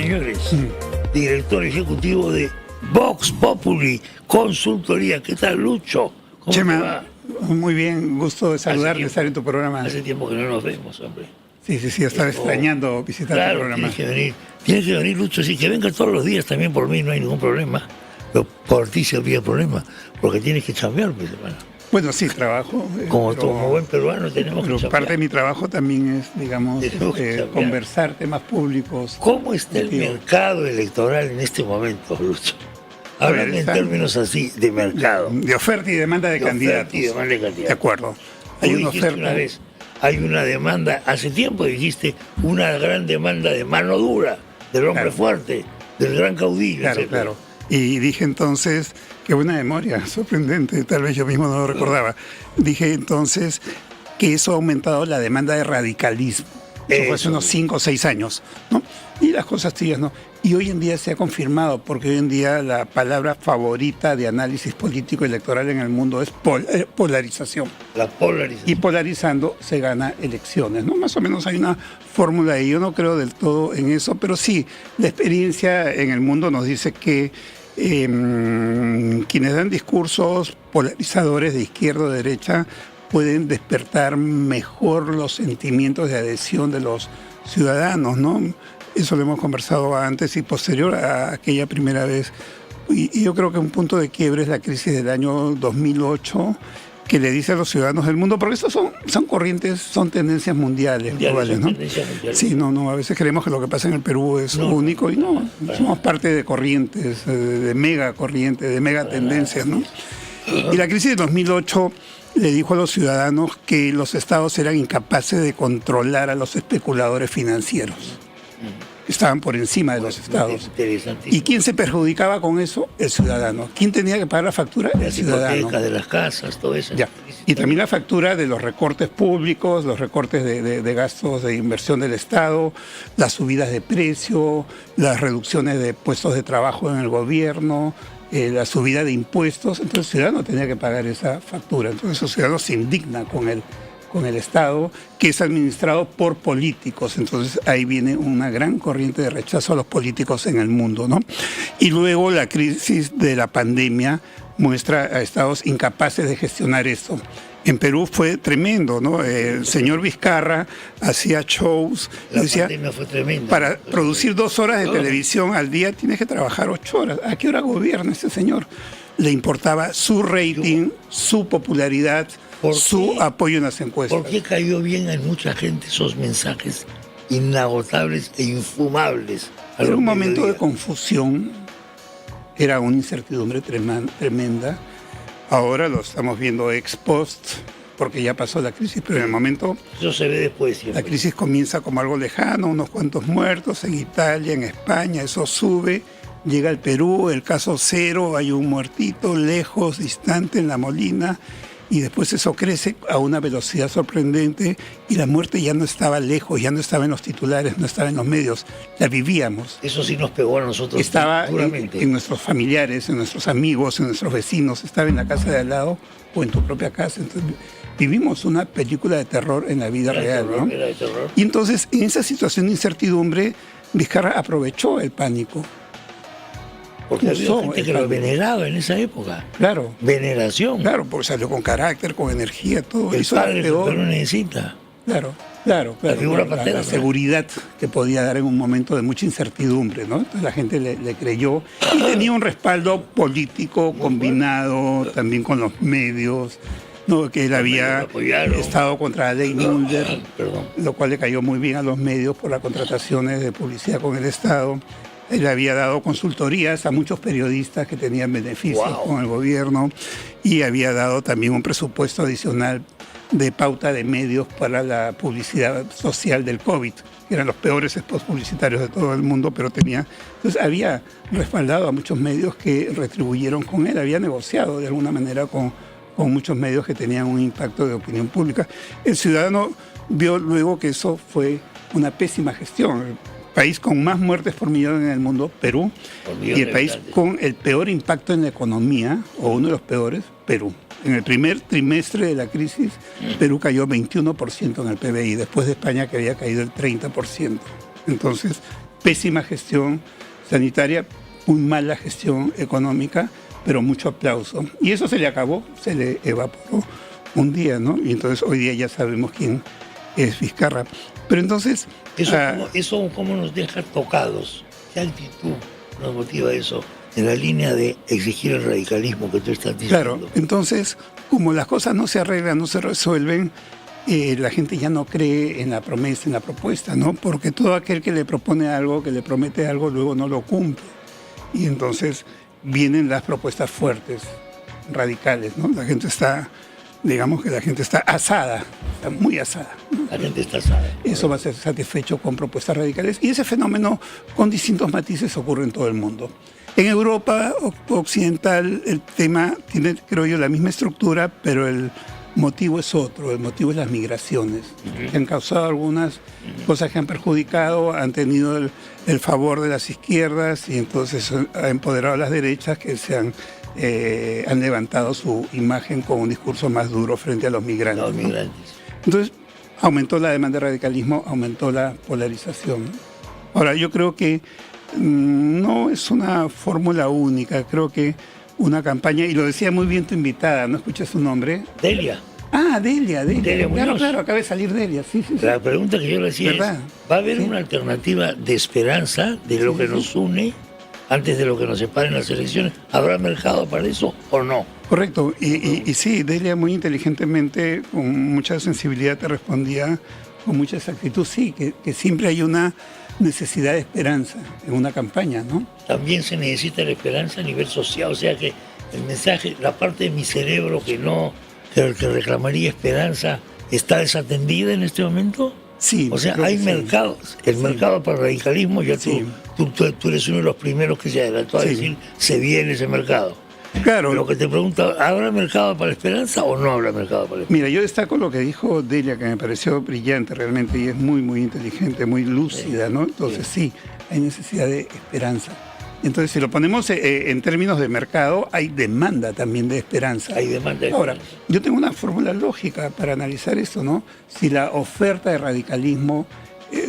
señores. Director ejecutivo de Vox Populi Consultoría. ¿Qué tal, Lucho? ¿Cómo Chema, te va? muy bien, gusto de saludarte, de estar en tu programa. Hace tiempo que no nos vemos, hombre. Sí, estaba extrañando visitar tu programa. Tienes que venir, Lucho, sí, que venga todos los días también por mí, no hay ningún problema. Pero por ti sí habría problema, porque tienes que chambear, pues, hermano. Bueno, sí, trabajo. Como buen peruano tenemos que chambear. Parte de mi trabajo también es, digamos, conversar temas públicos. ¿Cómo está el mercado electoral en este momento, Lucho? Hablando en términos así, de mercado. De oferta y demanda de candidatos. De acuerdo. Hay una oferta. Una vez, hay una demanda, hace tiempo dijiste, una gran demanda de mano dura, del hombre fuerte, del gran caudillo. Claro. Y dije entonces, qué buena memoria, sorprendente, tal vez yo mismo no lo recordaba. Dije entonces que eso ha aumentado la demanda de radicalismo. Eso fue hace unos 5 o 6 años, ¿no? Y las cosas tías, ¿no? Y hoy en día se ha confirmado, porque hoy en día la palabra favorita de análisis político electoral en el mundo es polarización. La polarización. Y polarizando se gana elecciones, ¿no? Más o menos hay una fórmula ahí. Yo no creo del todo en eso, pero sí, la experiencia en el mundo nos dice que quienes dan discursos polarizadores de izquierda o derecha pueden despertar mejor los sentimientos de adhesión de los ciudadanos, ¿no? Eso lo hemos conversado antes y posterior a aquella primera vez. Y yo creo que un punto de quiebre es la crisis del año 2008, que le dice a los ciudadanos del mundo, porque estos son corrientes, son tendencias mundiales, globales, ¿no? Sí, no, a veces creemos que lo que pasa en el Perú es único y no, somos parte de corrientes, de mega corrientes, de mega tendencias, ¿no? Y la crisis de 2008 le dijo a los ciudadanos que los estados eran incapaces de controlar a los especuladores financieros. Estaban por encima de los estados. ¿Y quién se perjudicaba con eso? El ciudadano. ¿Quién tenía que pagar la factura? El ciudadano. De las casas, todo eso. Ya. Y también la factura de los recortes públicos, los recortes de gastos de inversión del Estado, las subidas de precio, las reducciones de puestos de trabajo en el gobierno, la subida de impuestos. Entonces el ciudadano tenía que pagar esa factura. Entonces el ciudadano se indigna con el Estado, que es administrado por políticos. Entonces ahí viene una gran corriente de rechazo a los políticos en el mundo, ¿no? Y luego la crisis de la pandemia muestra a estados incapaces de gestionar esto. En Perú fue tremendo, ¿no? El señor Vizcarra hacía shows, decía, fue tremenda, para producir 2 horas de televisión al día tienes que trabajar 8 horas. ¿A qué hora gobierna ese señor? Le importaba su rating, su popularidad, su apoyo en las encuestas. ¿Por qué cayó bien a mucha gente esos mensajes inagotables e infumables? Era un momento de confusión, era una incertidumbre tremenda. Ahora lo estamos viendo ex post, porque ya pasó la crisis, pero en el momento... Eso se ve después siempre. La crisis comienza como algo lejano, unos cuantos muertos en Italia, en España, eso sube, llega al Perú, el caso 0, hay un muertito lejos, distante en La Molina, y después eso crece a una velocidad sorprendente y la muerte ya no estaba lejos, ya no estaba en los titulares, no estaba en los medios, la vivíamos. Eso sí nos pegó a nosotros. Estaba en nuestros familiares, en nuestros amigos, en nuestros vecinos, estaba en la casa de al lado o en tu propia casa. Entonces vivimos una película de terror en la vida real, ¿no? Era de terror. Y entonces en esa situación de incertidumbre, Vizcarra aprovechó el pánico. Porque había gente que lo veneraba en esa época. Claro. Veneración. Claro, porque salió con carácter, con energía, todo. El padre que no necesita. Claro. La seguridad que podía dar en un momento de mucha incertidumbre, ¿no? Entonces la gente le creyó y tenía un respaldo político combinado también con los medios, ¿no? Que él había estado contra la ley Mulder, lo cual le cayó muy bien a los medios por las contrataciones de publicidad con el Estado. Él había dado consultorías a muchos periodistas que tenían beneficios con el gobierno y había dado también un presupuesto adicional de pauta de medios para la publicidad social del COVID, que eran los peores spots publicitarios de todo el mundo, pero tenía... Entonces había respaldado a muchos medios que retribuyeron con él, había negociado de alguna manera con muchos medios que tenían un impacto de opinión pública. El ciudadano vio luego que eso fue una pésima gestión. País con más muertes por millón en el mundo, Perú, y el país con el peor impacto en la economía, o uno de los peores, Perú. En el primer trimestre de la crisis, Perú cayó 21% en el PBI, después de España que había caído el 30%. Entonces, pésima gestión sanitaria, muy mala gestión económica, pero mucho aplauso. Y eso se le acabó, se le evaporó un día, ¿no? Y entonces hoy día ya sabemos quién es Vizcarra. Pero entonces... Eso cómo nos deja tocados. ¿Qué actitud nos motiva eso en la línea de exigir el radicalismo que tú estás diciendo? Claro, entonces, como las cosas no se arreglan, no se resuelven, la gente ya no cree en la promesa, en la propuesta, ¿no? Porque todo aquel que le propone algo, que le promete algo, luego no lo cumple. Y entonces vienen las propuestas fuertes, radicales, ¿no? La gente está, digamos que la gente está asada, está muy asada, ¿no? La gente está asada. Eso va a ser satisfecho con propuestas radicales. Y ese fenómeno, con distintos matices, ocurre en todo el mundo. En Europa occidental el tema tiene, creo yo, la misma estructura, pero el motivo es otro. El motivo es las migraciones, que han causado algunas cosas que han perjudicado, han tenido el favor de las izquierdas y entonces ha empoderado a las derechas que han levantado su imagen con un discurso más duro frente a los migrantes. Los migrantes. ¿No? Entonces aumentó la demanda de radicalismo, aumentó la polarización. Ahora, yo creo que no es una fórmula única, creo que una campaña, y lo decía muy bien tu invitada, ¿no escuché su nombre? Delia. Ah, Delia. Delia Claro, Muñoz. acaba de salir Delia, sí. La pregunta que yo le hacía ¿verdad? es, ¿va a haber una alternativa de esperanza de lo que nos une antes de lo que nos separa en las elecciones? ¿Habrá mercado para eso o no? Correcto, y sí, Delia muy inteligentemente, con mucha sensibilidad te respondía con mucha exactitud, sí, que siempre hay una necesidad de esperanza en una campaña, ¿no? También se necesita la esperanza a nivel social, o sea que el mensaje, la parte de mi cerebro que reclamaría esperanza, ¿está desatendida en este momento? Sí. O sea, hay mercados. El mercado para el radicalismo, ya tú eres uno de los primeros que se adelantó a decir, se viene ese mercado. Claro. Lo que te pregunto, ¿habrá mercado para la esperanza o no habrá mercado para la esperanza? Mira, yo destaco lo que dijo Delia, que me pareció brillante realmente, y es muy, muy inteligente, muy lúcida, ¿no? Entonces sí, hay necesidad de esperanza. Entonces, si lo ponemos en términos de mercado, hay demanda también de esperanza. Hay demanda de Ahora, esperanza. yo tengo una fórmula lógica para analizar esto, ¿no? Si la oferta de radicalismo,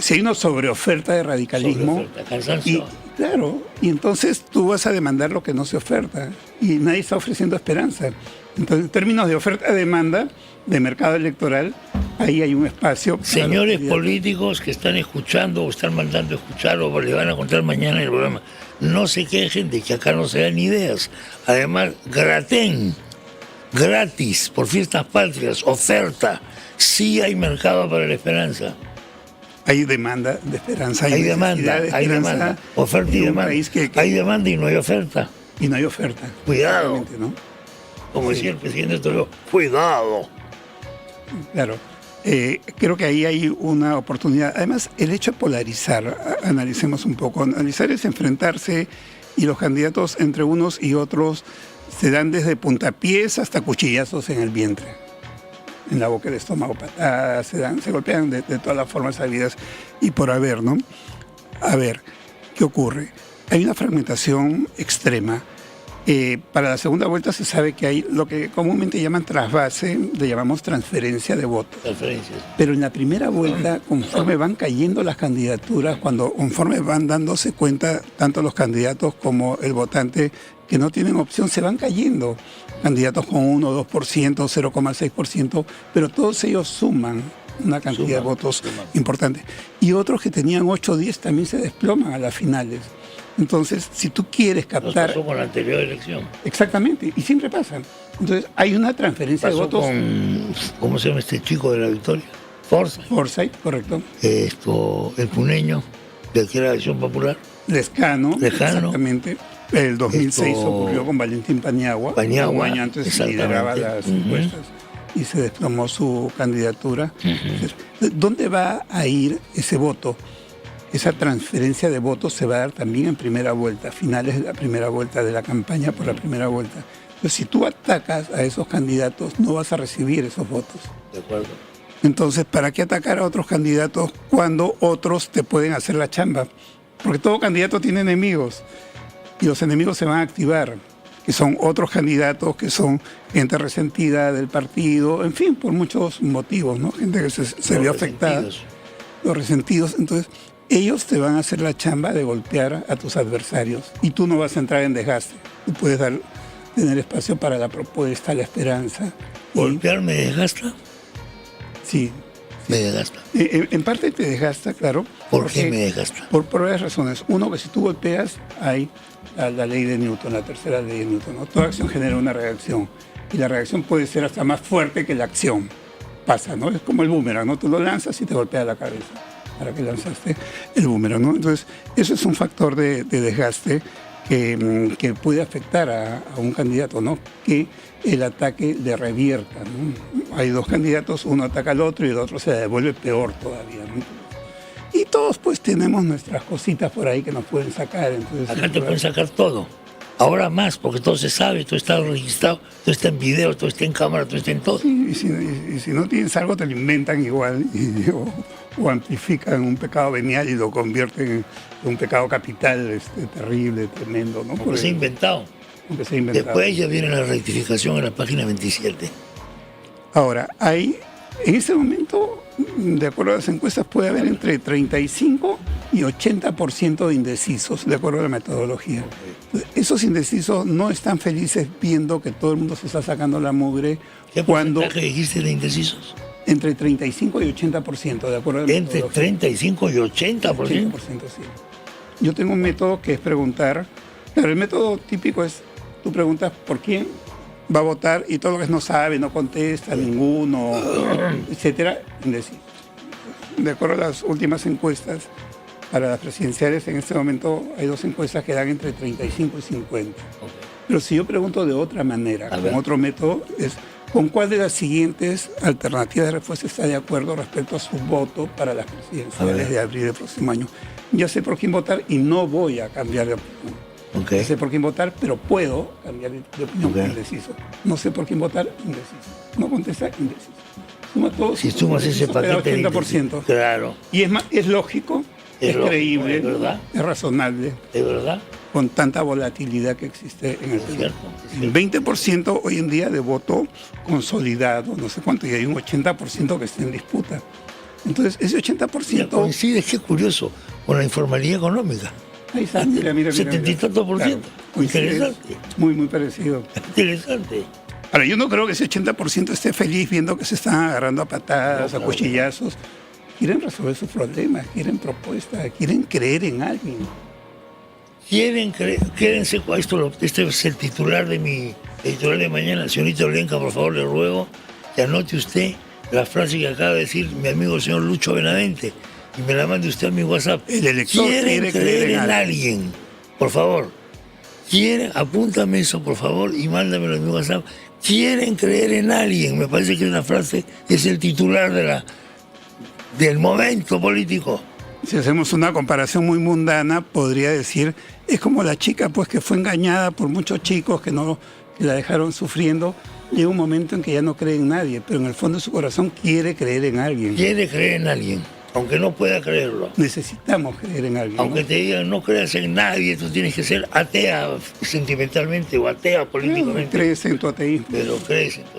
si hay una sobreoferta de radicalismo, Sobreoferta, cansancio. claro, y entonces tú vas a demandar lo que no se oferta y nadie está ofreciendo esperanza. Entonces, en términos de oferta-demanda, de mercado electoral, ahí hay un espacio. Señores políticos que están escuchando o están mandando a escuchar o le van a contar mañana en el programa, no se quejen de que acá no se dan ideas. Además, gratis, por fiestas patrias, oferta, sí hay mercado para la esperanza. Hay demanda de esperanza. Hay demanda, oferta y demanda. Hay demanda y no hay oferta. Y no hay oferta. Cuidado. ¿No? Como decía el presidente Toledo, cuidado. Claro. Creo que ahí hay una oportunidad. Además, el hecho de polarizar, analicemos un poco. Analizar es enfrentarse y los candidatos entre unos y otros se dan desde puntapiés hasta cuchillazos en el vientre, en la boca, el estómago, patadas, se golpean de todas las formas habidas y por haber, ¿no? A ver, ¿qué ocurre? Hay una fragmentación extrema. Para la segunda vuelta se sabe que hay lo que comúnmente llaman trasvase, le llamamos transferencia de votos. Transferencias. Pero en la primera vuelta, conforme van cayendo las candidaturas, conforme van dándose cuenta tanto los candidatos como el votante que no tienen opción, se van cayendo. Candidatos con 1, 2%, 0,6%, pero todos ellos suman una cantidad de votos importante. Y otros que tenían 8 o 10 también se desploman a las finales. Entonces, si tú quieres captar... Nos pasó con la anterior elección. Exactamente, y siempre pasan. Entonces, hay una transferencia de votos... ¿Cómo se llama este chico de la Victoria? Forsyth, correcto. El puneño, de que era Acción Popular. Lescano, exactamente. El 2006 ocurrió con Valentín Paniagua. Un año antes lideraba las encuestas y se desplomó su candidatura. ¿Dónde va a ir ese voto? Esa transferencia de votos se va a dar también en primera vuelta, finales de la primera vuelta de la campaña por la primera vuelta. Entonces, si tú atacas a esos candidatos, no vas a recibir esos votos. De acuerdo. Entonces, ¿para qué atacar a otros candidatos cuando otros te pueden hacer la chamba? Porque todo candidato tiene enemigos y los enemigos se van a activar, que son otros candidatos, que son gente resentida del partido, en fin, por muchos motivos, ¿no? Gente que se vio afectada. Los resentidos. Entonces, ellos te van a hacer la chamba de golpear a tus adversarios y tú no vas a entrar en desgaste. Tú puedes tener espacio para la propuesta, la esperanza. ¿Golpear me desgasta? Sí. Me desgasta. En parte te desgasta, claro. ¿Por qué me desgasta? Por varias razones. Uno, que si tú golpeas, hay la ley de Newton, la tercera ley de Newton, ¿no? Toda acción genera una reacción. Y la reacción puede ser hasta más fuerte que la acción. Pasa, ¿no? Es como el boomerang, ¿no? Tú lo lanzas y te golpea la cabeza. Para que lanzaste el boomerang, ¿no? Entonces, eso es un factor de desgaste que puede afectar a un candidato, ¿no? Que el ataque le revierta, ¿no? Hay dos candidatos, uno ataca al otro y el otro se devuelve peor todavía, ¿no? Y todos pues tenemos nuestras cositas por ahí que nos pueden sacar. Entonces, acá te pueden sacar todo. Ahora más, porque todo se sabe, todo está registrado, todo está en video, todo está en cámara, todo está en todo. Sí, y si no tienes algo te lo inventan igual o amplifican un pecado venial y lo convierten en un pecado capital terrible, tremendo, ¿no? Porque se ha inventado. Después ya viene la rectificación en la página 27. Ahora, en este momento, de acuerdo a las encuestas, puede haber entre 35 y 80% de indecisos, de acuerdo a la metodología. Esos indecisos no están felices viendo que todo el mundo se está sacando la mugre. ¿Qué porcentaje dijiste de indecisos? Entre 35 y 80%, de acuerdo a la metodología. ¿Entre 35 y 80%? 80%, sí. Yo tengo un método que es preguntar. Claro, el método típico es, tú preguntas por quién va a votar y todo lo que no sabe, no contesta, ninguno, etcétera, indeciso. De acuerdo a las últimas encuestas, para las presidenciales en este momento hay dos encuestas que dan entre 35 y 50. Pero si yo pregunto de otra manera, con otro método, es ¿con cuál de las siguientes alternativas de respuesta está de acuerdo respecto a su voto para las presidenciales de abril del próximo año? Ya sé por quién votar y no voy a cambiar de opinión. Ya sé por quién votar, pero puedo cambiar de opinión, indeciso. No sé por quién votar, indeciso. No contesta, indeciso. Suma todo. Si sumas ese paquete, 80%. Claro. Y es lógico, es creíble, es verdad, es razonable. Es verdad. Con tanta volatilidad que existe en el país. El 20% hoy en día de voto consolidado, no sé cuánto, y hay un 80% que está en disputa. Entonces, ese 80%... Ya coincide, qué curioso, con la informalidad económica. Ahí está, mira. 70 y tantos por ciento. Claro, interesante. Muy parecido. Interesante. Ahora, yo no creo que ese 80% esté feliz viendo que se están agarrando a patadas, a cuchillazos. Quieren resolver sus problemas, quieren propuestas, quieren creer en alguien. Quédense con esto. Este es el titular de mi editorial de mañana. Señorita Olenka, por favor, le ruego que anote usted la frase que acaba de decir mi amigo el señor Lucho Benavente y me la mande usted a mi WhatsApp. El elector quiere creer en alguien. Por favor. Apúntame eso, por favor, y mándamelo en mi WhatsApp. Quieren creer en alguien. Me parece que una frase es el titular del momento político. Si hacemos una comparación muy mundana, podría decir, es como la chica pues que fue engañada por muchos chicos que la dejaron sufriendo. Llega un momento en que ya no cree en nadie, pero en el fondo de su corazón quiere creer en alguien. Quiere creer en alguien, aunque no pueda creerlo. Necesitamos creer en alguien. Aunque te digan no creas en nadie, tú tienes que ser atea sentimentalmente o atea políticamente. Crees en tu ateísmo. Pero crees en tu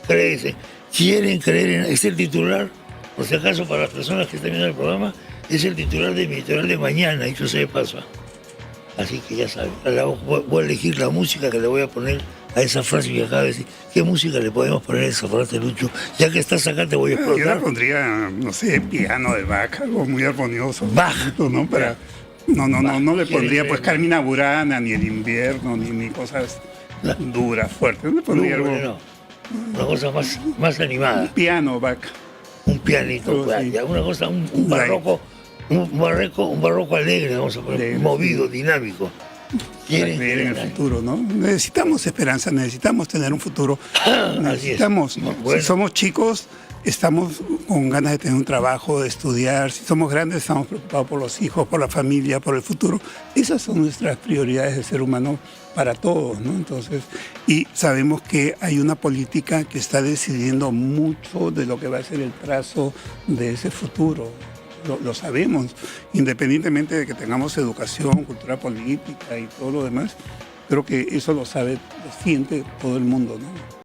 ateísmo. Quieren creer en... Es el titular, por si acaso para las personas que están viendo el programa, es el titular de mi editorial de mañana, dicho sea de paso. Así que ya saben, voy a elegir la música que le voy a poner a esa frase que acaba de decir. ¿Qué música le podemos poner a esa frase, Lucho? Ya que estás acá te voy a explotar. Yo la pondría, no sé, piano de Bach, algo muy armonioso. Bach. ¿No? No le pondría pues Carmina Burana, ni El Invierno, ni cosas duras, fuertes. No le pondría algo... No. Una cosa más animada. Un piano, Bach. Un pianito, sí. Una cosa, un barroco. Un barroco alegre, vamos a poner, movido, dinámico. Quieren creer en el futuro, ¿no? Necesitamos esperanza, necesitamos tener un futuro. Necesitamos, si somos chicos, estamos con ganas de tener un trabajo, de estudiar. Si somos grandes, estamos preocupados por los hijos, por la familia, por el futuro. Esas son nuestras prioridades de ser humano para todos, ¿no? Entonces, y sabemos que hay una política que está decidiendo mucho de lo que va a ser el trazo de ese futuro. Lo sabemos, independientemente de que tengamos educación, cultura política y todo lo demás, creo que eso lo sabe, lo siente todo el mundo, ¿no?